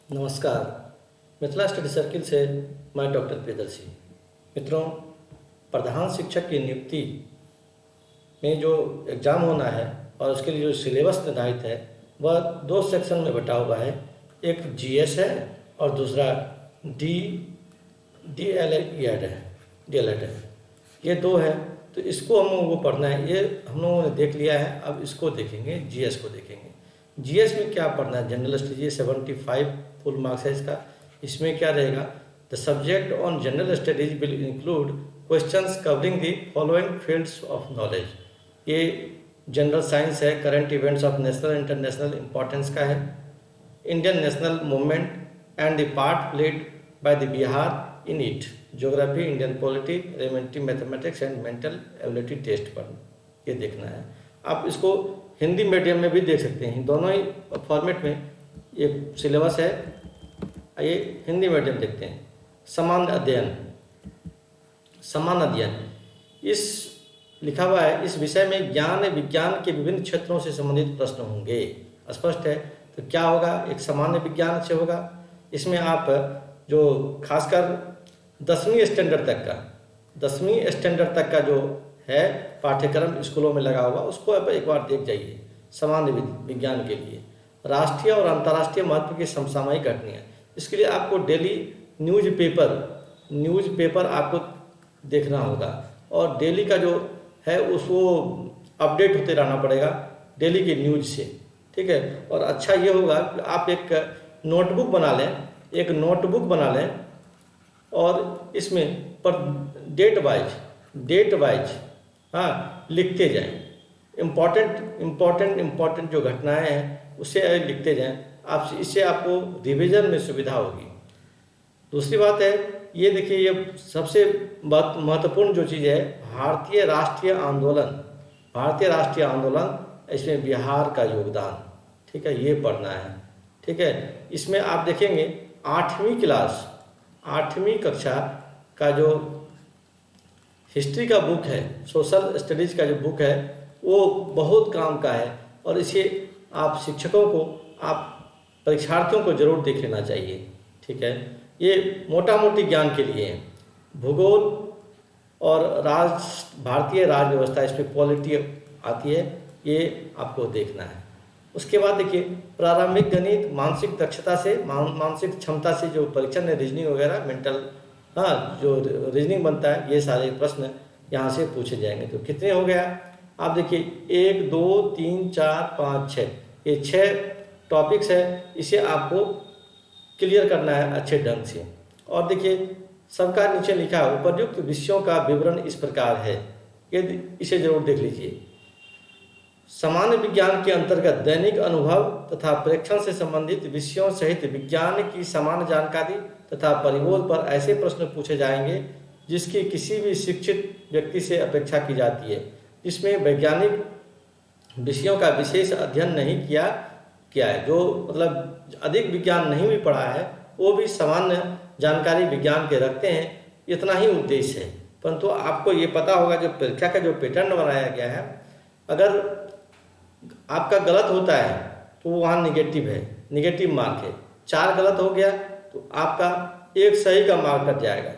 नमस्कार। Mithila study circle से मैं डॉक्टर प्रियदर्शी। मित्रों, प्रधान शिक्षक की नियुक्ति में जो एग्ज़ाम होना है और उसके लिए जो सिलेबस निर्धारित है वह दो सेक्शन में बटा हुआ है। एक जीएस है और दूसरा डी डीएलएड है। ये दो है, तो इसको हम लोगों को पढ़ना है। ये हम लोगों ने देख लिया है, अब इसको देखेंगे, जीएस को देखेंगे। जीएस में क्या पढ़ना है? जनरल स्टडीज 75 फुल मार्क्स है इसका। इसमें क्या रहेगा? The subject on general studies will include questions covering the following fields of knowledge. ये जनरल साइंस है, current events of national international importance का है, Indian national movement and the part played by the Bihar in it, geography, Indian polity, elementary mathematics and mental ability test पर ये देखना है। आप इसको हिंदी मीडियम में भी देख सकते हैं, दोनों ही फॉर्मेट में ये सिलेबस है। आइए हिंदी मीडियम देखते हैं। समान अध्ययन इस लिखा हुआ है, इस विषय में ज्ञान विज्ञान के विभिन्न क्षेत्रों से संबंधित प्रश्न होंगे। स्पष्ट है, तो क्या होगा? एक सामान्य विज्ञान से होगा। इसमें आप जो खासकर 10वीं स्टैंडर्ड तक का जो है पाठ्यक्रम स्कूलों में लगा हुआ, उसको अब एक बार देख जाइए। सामान्य विज्ञान के लिए राष्ट्रीय और अंतर्राष्ट्रीय महत्व की समसामयिक घटनाएं, इसके लिए आपको डेली न्यूज़पेपर आपको देखना होगा और डेली का जो है उसको अपडेट होते रहना पड़ेगा डेली के न्यूज़ से, ठीक है। और अच्छा ये होगा कि आप एक नोटबुक बना लें और इसमें पर डेट वाइज लिखते जाएं। इम्पोर्टेंट जो घटनाएं हैं उसे लिखते जाएं। इससे आपको रिवीजन में सुविधा होगी। दूसरी बात है, ये देखिए, ये सबसे महत्वपूर्ण जो चीज़ है, भारतीय राष्ट्रीय आंदोलन, इसमें बिहार का योगदान, ठीक है, ये पढ़ना है, ठीक है। इसमें आप देखेंगे 8वीं कक्षा का जो हिस्ट्री का बुक है, सोशल स्टडीज का जो बुक है, वो बहुत काम का है और इसे आप शिक्षकों को, आप परीक्षार्थियों को जरूर देख लेना चाहिए, ठीक है। ये मोटा मोटी ज्ञान के लिए है। भूगोल और भारतीय राज्य व्यवस्था, इसमें पॉलिटी आती है, ये आपको देखना है। उसके बाद देखिए, प्रारंभिक गणित, मानसिक क्षमता से जो परीक्षण है, रीजनिंग वगैरह, मेंटल जो रीजनिंग बनता है, ये सारे प्रश्न यहाँ से पूछे जाएंगे। तो कितने हो गया? आप देखिए 1 2 3 4 5 6, ये 6 टॉपिक्स है। इसे आपको क्लियर करना है अच्छे ढंग से। और देखिए सबका नीचे लिखा है, उपयुक्त विषयों का विवरण इस प्रकार है, इसे जरूर देख लीजिए। सामान्य विज्ञान के अंतर्गत दैनिक अनुभव तथा प्रेक्षण से संबंधित विषयों सहित विज्ञान की सामान्य जानकारी तथा परिबोध पर ऐसे प्रश्न पूछे जाएंगे जिसकी किसी भी शिक्षित व्यक्ति से अपेक्षा की जाती है, जिसमें वैज्ञानिक विषयों का विशेष अध्ययन नहीं किया है, जो मतलब अधिक विज्ञान नहीं भी पढ़ा है, वो भी सामान्य जानकारी विज्ञान के रखते हैं। इतना ही उद्देश्य है। परंतु आपको ये पता होगा जो परीक्षा का जो पैटर्न बनाया गया है, अगर आपका गलत होता है तो वहाँ निगेटिव मार्क है। 4 गलत हो गया तो आपका 1 सही का मार्क कट जाएगा,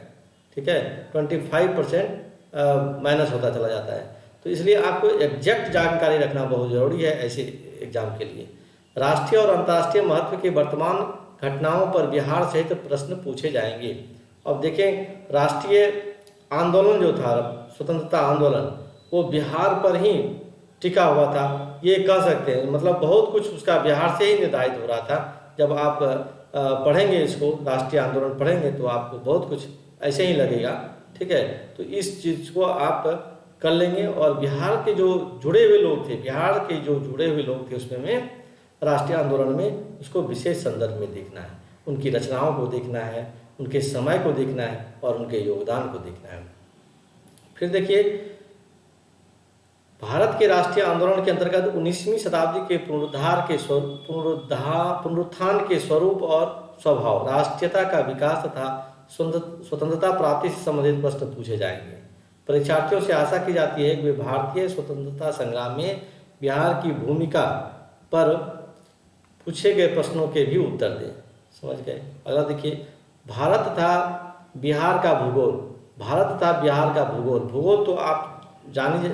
ठीक है। 25% माइनस होता चला जाता है। तो इसलिए आपको एग्जैक्ट जानकारी रखना बहुत ज़रूरी है ऐसे एग्जाम के लिए। राष्ट्रीय और अंतर्राष्ट्रीय महत्व की वर्तमान घटनाओं पर बिहार सहित प्रश्न पूछे जाएंगे। अब देखें, राष्ट्रीय आंदोलन जो था, स्वतंत्रता आंदोलन, वो बिहार पर ही टिका हुआ था, ये कह सकते हैं। मतलब बहुत कुछ उसका बिहार से ही निर्धारित हो रहा था। जब आप पढ़ेंगे इसको, राष्ट्रीय आंदोलन पढ़ेंगे, तो आपको बहुत कुछ ऐसे ही लगेगा, ठीक है। तो इस चीज़ को आप कर लेंगे। और बिहार के जो जुड़े हुए लोग थे उसमें राष्ट्रीय आंदोलन में, उसको विशेष संदर्भ में देखना है, उनकी रचनाओं को देखना है, उनके समय को देखना है और उनके योगदान को देखना है। फिर देखिए, भारत के राष्ट्रीय आंदोलन के अंतर्गत 19वीं शताब्दी के पुनरुत्थान के स्वरूप और स्वभाव, राष्ट्रीयता का विकास तथा स्वतंत्रता प्राप्ति से संबंधित प्रश्न पूछे जाएंगे। परीक्षार्थियों से आशा की जाती है कि वे भारतीय स्वतंत्रता संग्राम में बिहार की भूमिका पर पूछे गए प्रश्नों के भी उत्तर दें। समझ गए। अगला देखिए, भारत तथा बिहार का भूगोल। भारत तथा बिहार का भूगोल। भूगोल तो आप जान ही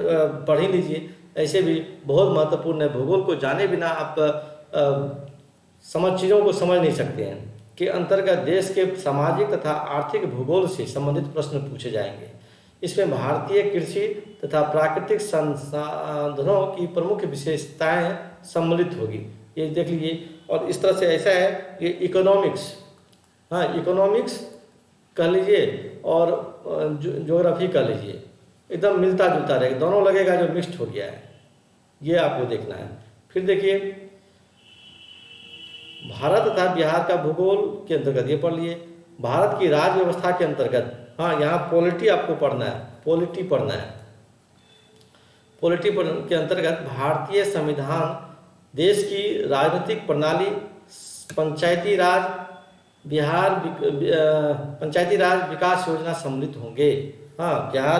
पढ़ ही लीजिए, ऐसे भी बहुत महत्वपूर्ण है। भूगोल को जाने बिना आप चीज़ों को समझ नहीं सकते हैं। के अंतर्गत देश के सामाजिक तथा आर्थिक भूगोल से संबंधित प्रश्न पूछे जाएंगे। इसमें भारतीय कृषि तथा प्राकृतिक संसाधनों की प्रमुख विशेषताएं सम्मिलित होगी, ये देख लीजिए। और इस तरह से ऐसा है कि इकोनॉमिक्स, हाँ इकोनॉमिक्स कह लीजिए और ज्योग्राफी कह लीजिए, एकदम मिलता जुलता रहेगा, दोनों लगेगा जो मिक्स्ड हो गया है, ये आपको देखना है। फिर देखिए, भारत तथा बिहार का भूगोल के अंतर्गत ये पढ़ लिए। भारत की राज्य व्यवस्था के अंतर्गत, हाँ यहाँ पॉलिटी आपको पढ़ना है, पॉलिटी पढ़ना है। पॉलिटी के अंतर्गत भारतीय संविधान, देश की राजनीतिक प्रणाली, पंचायती राज पंचायती राज विकास योजना सम्मिलित होंगे। हाँ बिहार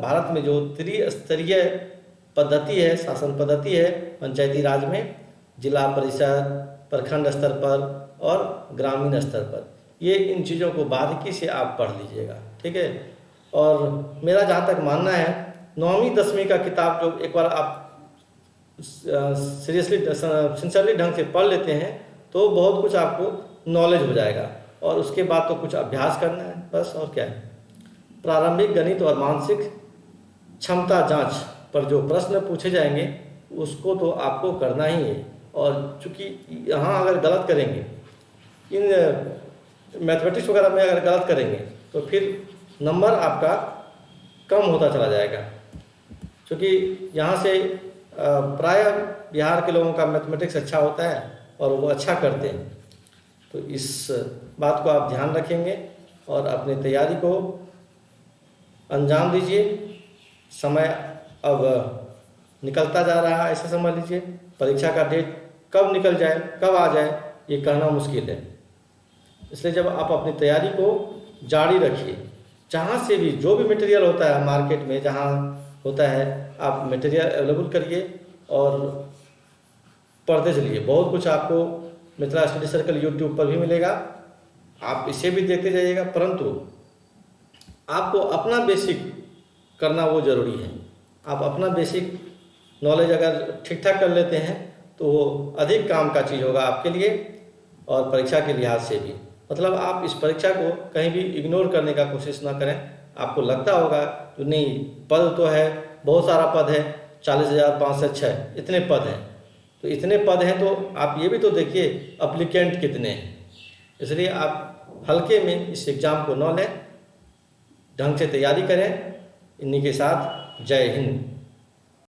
भारत में जो त्रिस्तरीय पद्धति है, शासन पद्धति है पंचायती राज में, जिला परिषद, प्रखंड स्तर पर और ग्रामीण स्तर पर, ये इन चीज़ों को बारीकी से आप पढ़ लीजिएगा, ठीक है। और मेरा जहाँ तक मानना है, 9वीं 10वीं का किताब जो एक बार आप सीरियसली सिंसियरली ढंग से पढ़ लेते हैं तो बहुत कुछ आपको नॉलेज हो जाएगा। और उसके बाद तो कुछ अभ्यास करना है बस, और क्या है। प्रारंभिक गणित और मानसिक क्षमता जांच पर जो प्रश्न पूछे जाएंगे उसको तो आपको करना ही है। और चूँकि यहाँ अगर गलत करेंगे, इन मैथमेटिक्स वगैरह में अगर गलत करेंगे तो फिर नंबर आपका कम होता चला जाएगा। क्योंकि यहाँ से प्राय बिहार के लोगों का मैथमेटिक्स अच्छा होता है और वो अच्छा करते हैं। तो इस बात को आप ध्यान रखेंगे और अपनी तैयारी को अंजाम दीजिए। समय अब निकलता जा रहा है, ऐसा समझ लीजिए। परीक्षा का डेट कब निकल जाए, कब आ जाए, ये कहना मुश्किल है। इसलिए जब आप अपनी तैयारी को जारी रखिए, जहाँ से भी जो भी मटेरियल होता है मार्केट में, जहाँ होता है आप मटेरियल अवेलेबल करिए और पढ़ते चलिए। बहुत कुछ आपको मिथिला स्टडी सर्कल यूट्यूब पर भी मिलेगा, आप इसे भी देखते जाइएगा। परंतु आपको अपना बेसिक करना वो ज़रूरी है। आप अपना बेसिक नॉलेज अगर ठीक ठाक कर लेते हैं तो वो अधिक काम का चीज़ होगा आपके लिए और परीक्षा के लिहाज से भी। मतलब आप इस परीक्षा को कहीं भी इग्नोर करने का कोशिश ना करें। आपको लगता होगा तो नहीं, पद तो है, बहुत सारा पद है, 40,506 इतने पद हैं, तो इतने पद हैं तो आप ये भी तो देखिए अप्लीकेंट कितने हैं। इसलिए आप हल्के में इस एग्ज़ाम को न लें, ढंग से तैयारी करें। इन्हीं के साथ जय हिंद।